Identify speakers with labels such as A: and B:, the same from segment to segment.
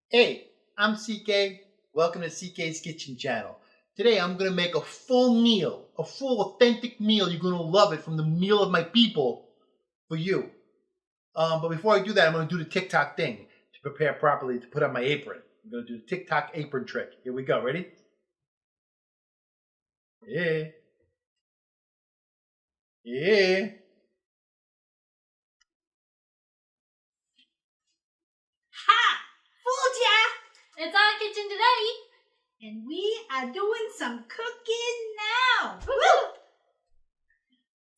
A: Hey, I'm CK. Welcome to CK's Kitchen Channel. Today I'm going to make a full meal, a full authentic meal. You're going to love it, from the meal of my people for you. But before I do that, I'm going to do the TikTok thing to prepare properly to put on my apron. I'm going to do the TikTok apron trick. Here we go. Ready? Yeah. Yeah.
B: Ha! Fooled ya!
C: It's our kitchen today.
B: And we are doing some cooking now.
C: Woo!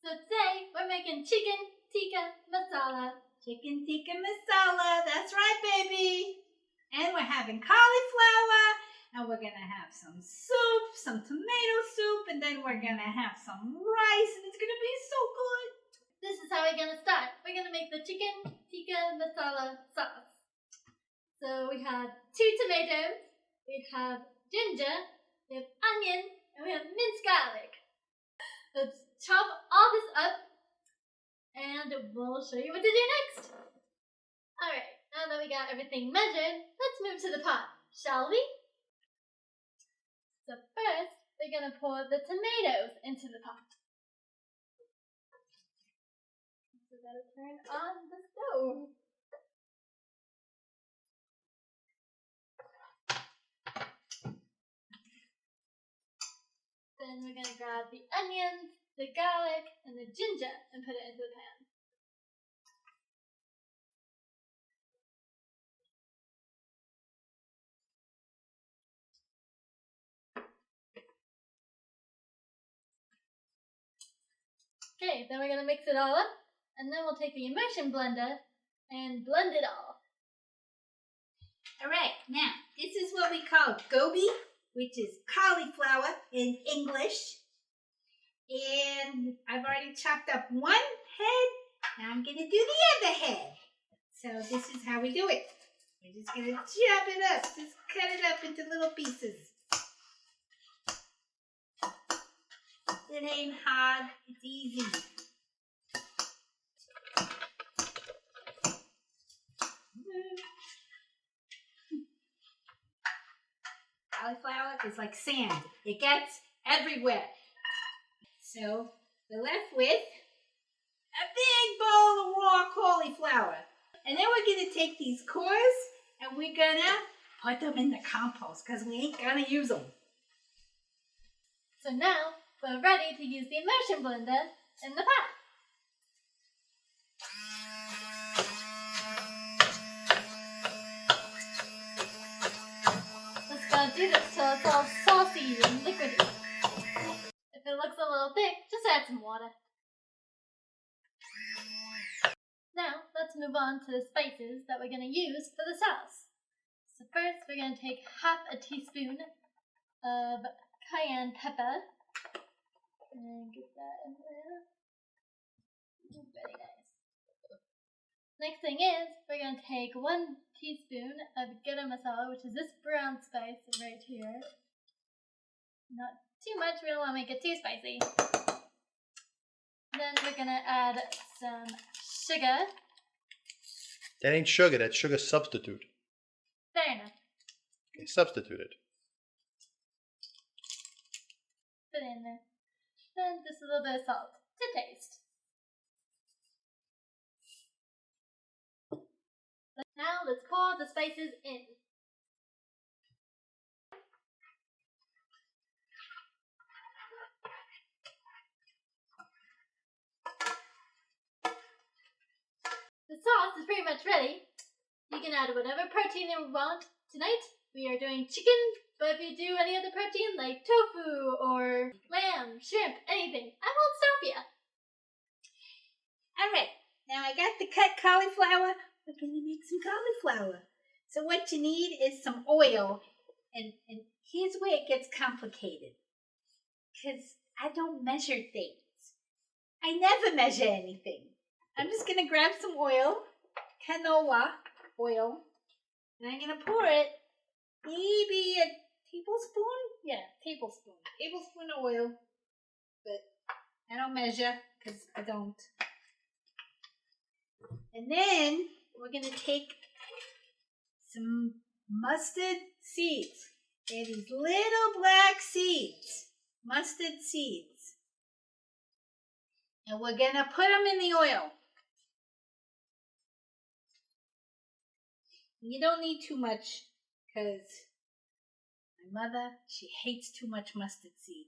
C: So today we're making chicken tikka masala.
B: Chicken tikka masala. That's right, baby. And we're having cauliflower. And we're going to have some soup, some tomato soup. And then we're going to have some rice. And it's going to be so good.
C: This is how we're going to start. We're going to make the chicken tikka masala sauce. So we have 2 tomatoes, we have ginger, we have onion, and we have minced garlic. Let's chop all this up, and we'll show you what to do next. Alright, now that we got everything measured, let's move to the pot, shall we? So first, we're going to pour the tomatoes into the pot. So we gotta turn on the stove. Then we're going to grab the onions, the garlic, and the ginger and put it into the pan. Okay, then we're going to mix it all up, and then we'll take the immersion blender and blend it all.
B: All right, now, this is what we call Gobi, which is cauliflower in English. And I've already chopped up one head. Now I'm going to do the other head. So this is how we do it. We're just going to chop it up. Just cut it up into little pieces. It ain't hard. It's easy. Cauliflower is like sand. It gets everywhere. So we're left with a big bowl of raw cauliflower. And then we're going to take these cores and we're going to put them in the compost because we ain't going to use them.
C: So now we're ready to use the immersion blender in the pot. Let's go do this till it's all saucy and liquidy. If it looks a little thick, just add some water. Now, let's move on to the spices that we're going to use for the sauce. So first, we're going to take half a teaspoon of cayenne pepper. And get that in there. Very nice. Next thing is, we're going to take 1 teaspoon of garam masala, which is this brown spice right here. Not too much, we don't want to make it too spicy. Then we're going to add some sugar.
A: That ain't sugar, that's sugar substitute.
C: Fair enough.
A: Okay, substitute it.
C: Put it in there. Then just a little bit of salt to taste. Now let's pour the spices in. The sauce is pretty much ready. You can add whatever protein you want. Tonight we are doing chicken, but if you do any other protein like tofu or lamb, shrimp, anything, I won't stop you.
B: All right, now I got the cut cauliflower. We're going to make some cauliflower. So what you need is some oil. And here's where it gets complicated. Because I don't measure things. I never measure anything. I'm just going to grab some oil, canola oil, and I'm going to pour it, maybe a tablespoon? Yeah, tablespoon. Tablespoon of oil. But I don't measure because I don't. And then we're going to take some mustard seeds. They're these little black seeds, mustard seeds. And we're going to put them in the oil. You don't need too much because my mother, she hates too much mustard seed.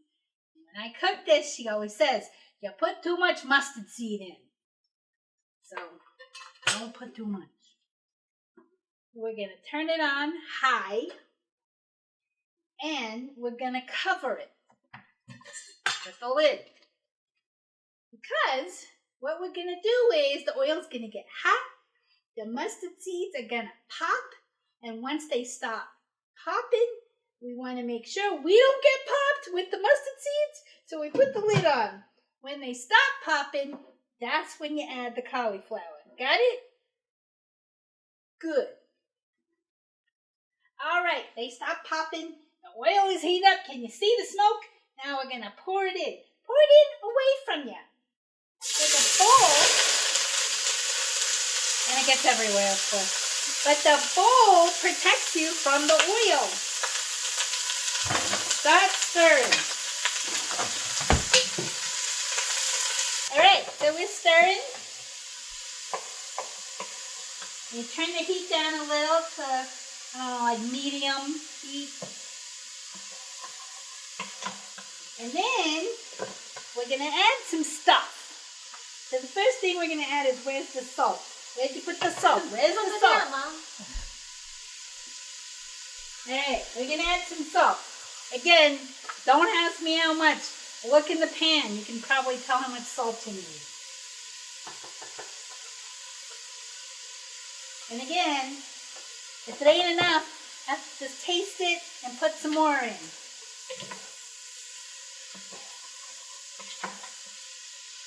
B: And when I cook this, she always says, you put too much mustard seed in. So don't put too much. We're going to turn it on high and we're going to cover it with the lid. Because what we're going to do is the oil's going to get hot. The mustard seeds are going to pop, and once they stop popping, we want to make sure we don't get popped with the mustard seeds, so we put the lid on. When they stop popping, that's when you add the cauliflower. Got it? Good. All right, they stop popping. The oil is heated up. Can you see the smoke? Now we're going to pour it in. Pour it in away from you. With a bowl. And it gets everywhere, of course. But the bowl protects you from the oil. Start stirring. All right, so we're stirring. You turn the heat down a little to, like medium heat. And then we're going to add some stuff. So the first thing we're going to add is, where's the salt? Where'd you put the salt? Where's the salt?
C: Mom.
B: Alright, we're going to add some salt. Again, don't ask me how much. Look in the pan. You can probably tell how much salt you need. And again, if it ain't enough, just taste it and put some more in.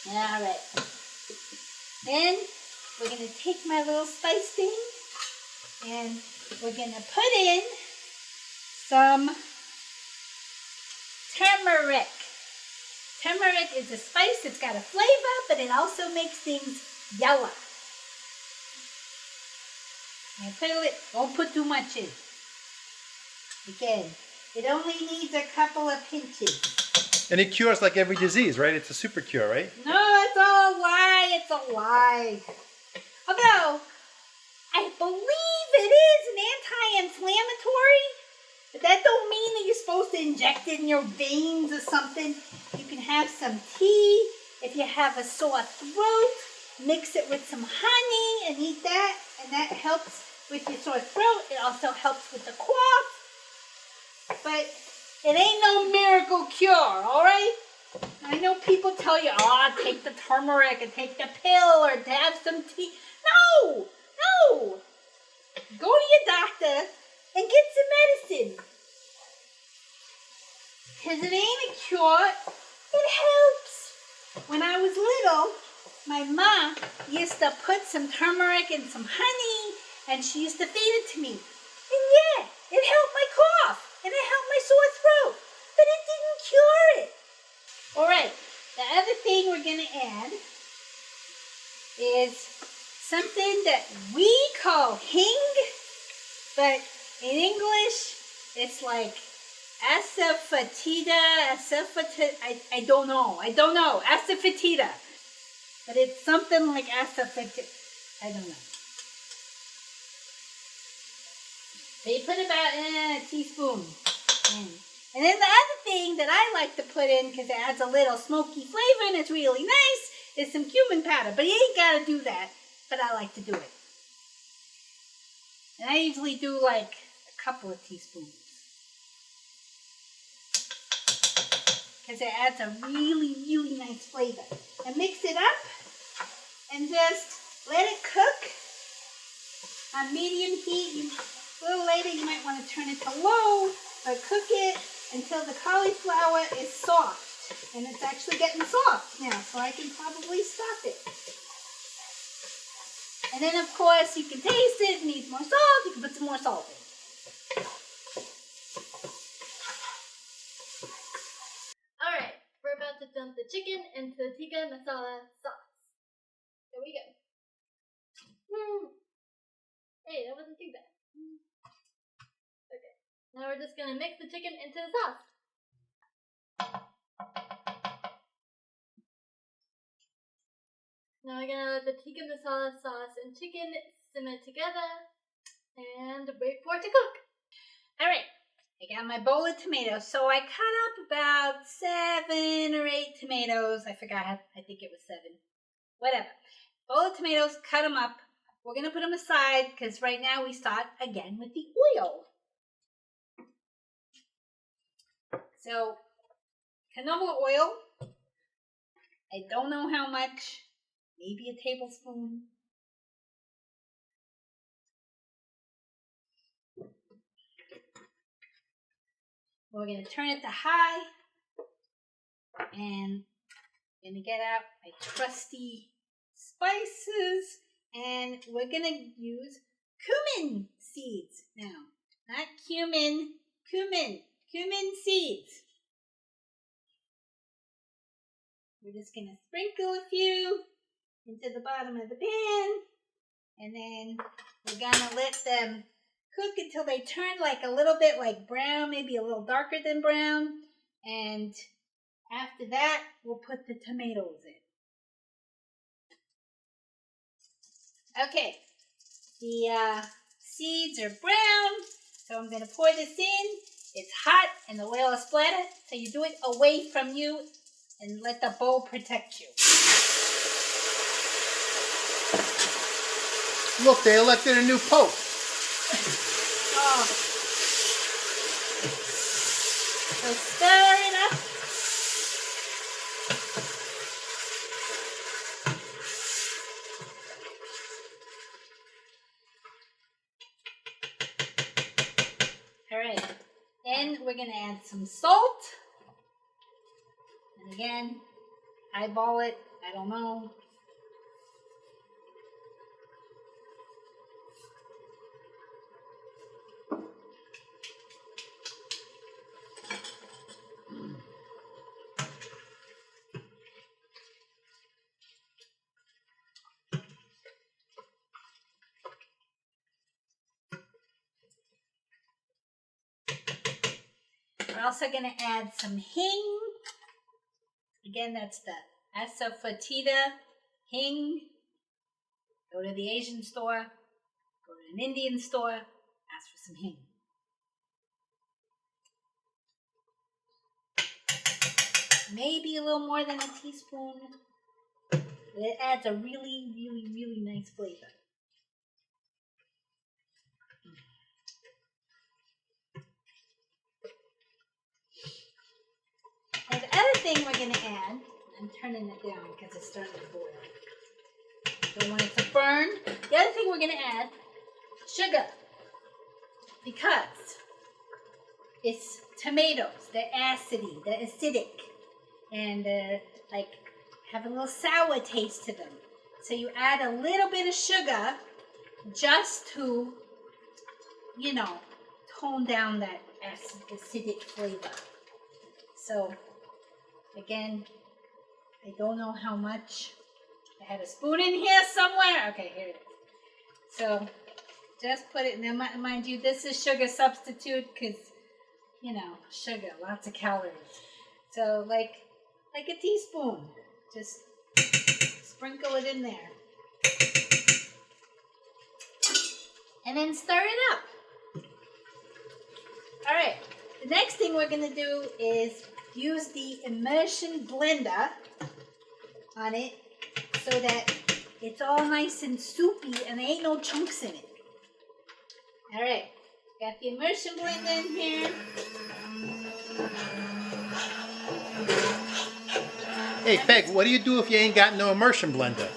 B: Alright. Then we're going to take my little spice thing and we're going to put in some turmeric. Turmeric is a spice. It's got a flavor, but it also makes things yellow. And put it, don't put too much in. Again, it only needs a couple of pinches.
A: And it cures like every disease, right? It's a super cure, right?
B: No, it's all a lie. It's a lie. Although, I believe it is an anti-inflammatory, but that don't mean that you're supposed to inject it in your veins or something. You can have some tea. If you have a sore throat, mix it with some honey and eat that, and that helps with your sore throat. It also helps with the cough. But it ain't no miracle cure, all right? I know people tell you, take the turmeric and take the pill or to have some tea. No! Go to your doctor and get some medicine. Because it ain't a cure. It helps. When I was little, my mom used to put some turmeric and some honey, and she used to feed it to me. And yeah, it helped my cough, and it helped my sore throat. But it didn't cure it. All right, the other thing we're going to add is something that we call hing, but in English, it's like asafoetida, I don't know, asafoetida. But it's something like asafoetida, I don't know. So you put about a teaspoon in. And then the other thing that I like to put in, because it adds a little smoky flavor and it's really nice, is some cumin powder. But you ain't got to do that, but I like to do it. And I usually do like a couple of teaspoons. Because it adds a really, really nice flavor. And mix it up and just let it cook on medium heat. A little later you might want to turn it to low, but cook it until the cauliflower is soft. And it's actually getting soft now, so I can probably stop it. And then, of course, you can taste it. It needs more salt. You can put some more salt in.
C: Alright, we're about to dump the chicken into the Tikka Masala sauce. There we go. Hey, that wasn't too bad. Now we're just gonna mix the chicken into the sauce. Now we're gonna let the Tikka Masala sauce and chicken simmer together and wait for it to cook.
B: All right, I got my bowl of tomatoes. So I cut up about 7 or 8 tomatoes. I forgot. I think it was 7. Whatever. Bowl of tomatoes, cut them up. We're going to put them aside because right now we start again with the oil. So, canola oil. I don't know how much. Maybe a tablespoon. We're going to turn it to high. And I'm going to get out my trusty spices. And we're going to use cumin seeds now. Not cumin, cumin seeds. We're just going to sprinkle a few into the bottom of the pan. And then we're going to let them cook until they turn like a little bit like brown, maybe a little darker than brown. And after that, we'll put the tomatoes in. Okay, the seeds are brown, so I'm going to pour this in. It's hot and the oil is splattered, so you do it away from you and let the bowl protect you.
A: Look, they elected a new pope.
B: Oh. So stir it up. All right. Then we're going to add some salt. And again, eyeball it. I don't know. We're also going to add some hing. Again, that's the asafoetida hing. Go to the Asian store, go to an Indian store, ask for some hing. Maybe a little more than a teaspoon. It adds a really, really, really nice flavor. And the other thing we're going to add, I'm turning it down because it's starting to boil. Don't want it to burn. The other thing we're going to add, sugar. Because it's tomatoes, they're acidy, they're acidic, and like have a little sour taste to them. So you add a little bit of sugar just to, tone down that acidic flavor. So, again, I don't know how much. I had a spoon in here somewhere. Okay, here it is. So, just put it, now mind you, this is sugar substitute because, sugar, lots of calories. So, like a teaspoon. Just sprinkle it in there. And then stir it up. All right, the next thing we're going to do is use the immersion blender on it so that it's all nice and soupy and there ain't no chunks in it. All right, got the immersion blender in here.
A: Hey, Peg, what do you do if you ain't got no immersion blender?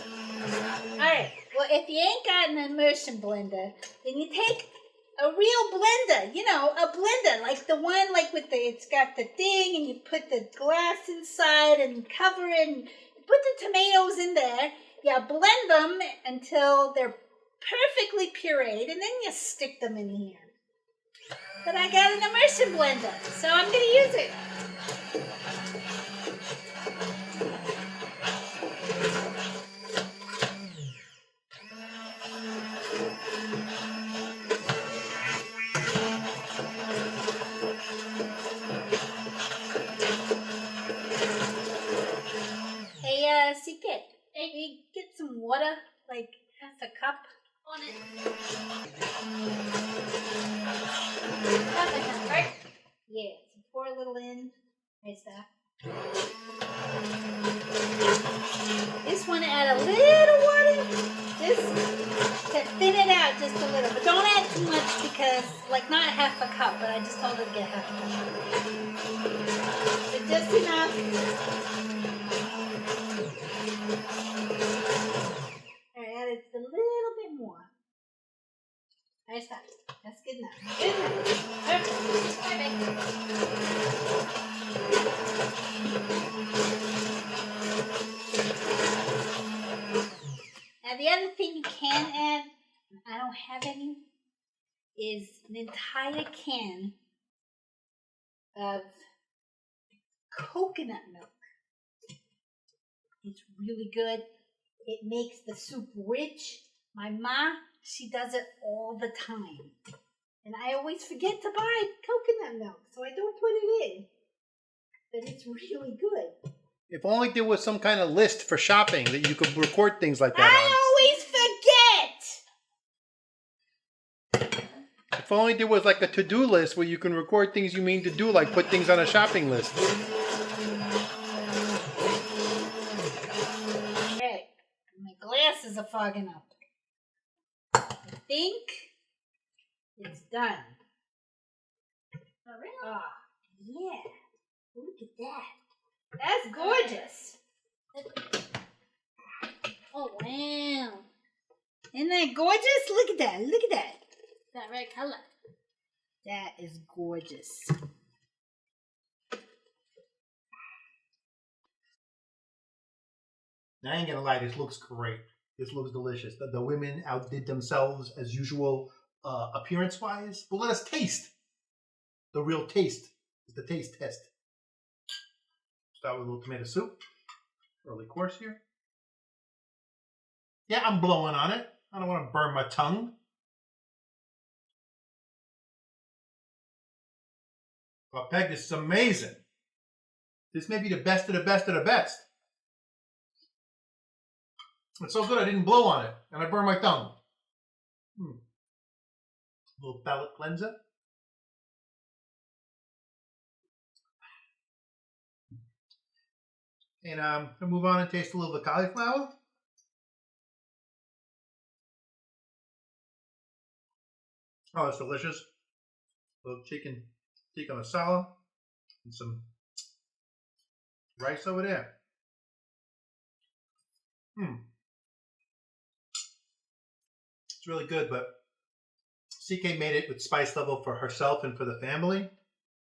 B: All right, well, if you ain't got an immersion blender, then you take a real blender, a blender, like the one with it's got the thing and you put the glass inside and cover it and you put the tomatoes in there. You blend them until they're perfectly pureed and then you stick them in here. But I got an immersion blender, so I'm going to use it. a little in. There's that. Just want to add a little water, just to thin it out just a little. But don't add too much because, like, not half a cup, but I just told her to get half a cup. But just enough. All right, add just a little bit more. There's that. That's good enough. Good enough. Now the other thing you can add, I don't have any, is an entire can of coconut milk. It's really good. It makes the soup rich. My ma, she does it all the time. And I always forget to buy coconut milk, so I don't put it in. But it's really good.
A: If only there was some kind of list for shopping that you could record things like that on.
B: I always forget!
A: If only there was like a to-do list where you can record things you mean to do, like put things on a shopping list.
B: Okay, my glasses are fogging up. I think it's done.
C: Oh, really?
B: Oh, yeah. Look at that. That's gorgeous. Oh, wow. Isn't that gorgeous? Look at that. Look at that.
C: That red color.
B: That is gorgeous.
A: Now, I ain't gonna lie, this looks great. This looks delicious. The women outdid themselves as usual, appearance-wise. But let us taste. The real taste is the taste test. Start with a little tomato soup. Early course here. Yeah, I'm blowing on it. I don't want to burn my tongue. But Peg, this is amazing. This may be the best of the best of the best. It's so good I didn't blow on it, and I burned my tongue. A little palate cleanser. And I'm going to move on and taste a little of the cauliflower. Oh, it's delicious. A little chicken tikka masala and some rice over there. It's really good, but CK made it with spice level for herself and for the family.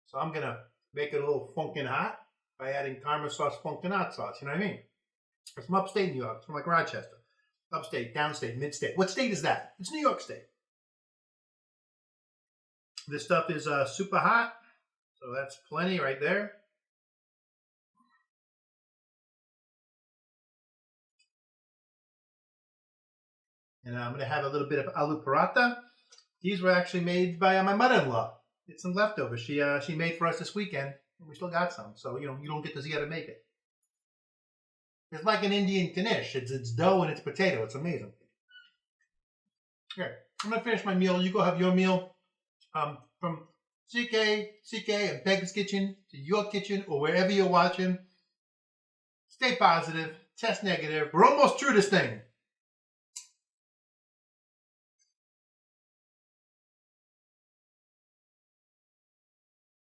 A: So I'm going to make it a little funkin' hot by adding caramel sauce, funkin' hot sauce. You know what I mean? It's from upstate New York. It's from like Rochester. Upstate, downstate, midstate. What state is that? It's New York State. This stuff is super hot. So that's plenty right there. And I'm going to have a little bit of aloo paratha. These were actually made by my mother-in-law. It's some leftovers. She made for us this weekend, and we still got some. So, you know, you don't get to see how to make it. It's like an Indian knish. It's dough and it's potato. It's amazing. Okay, I'm going to finish my meal. You go have your meal. From CK, and Peg's kitchen to your kitchen or wherever you're watching. Stay positive. Test negative. We're almost through this thing.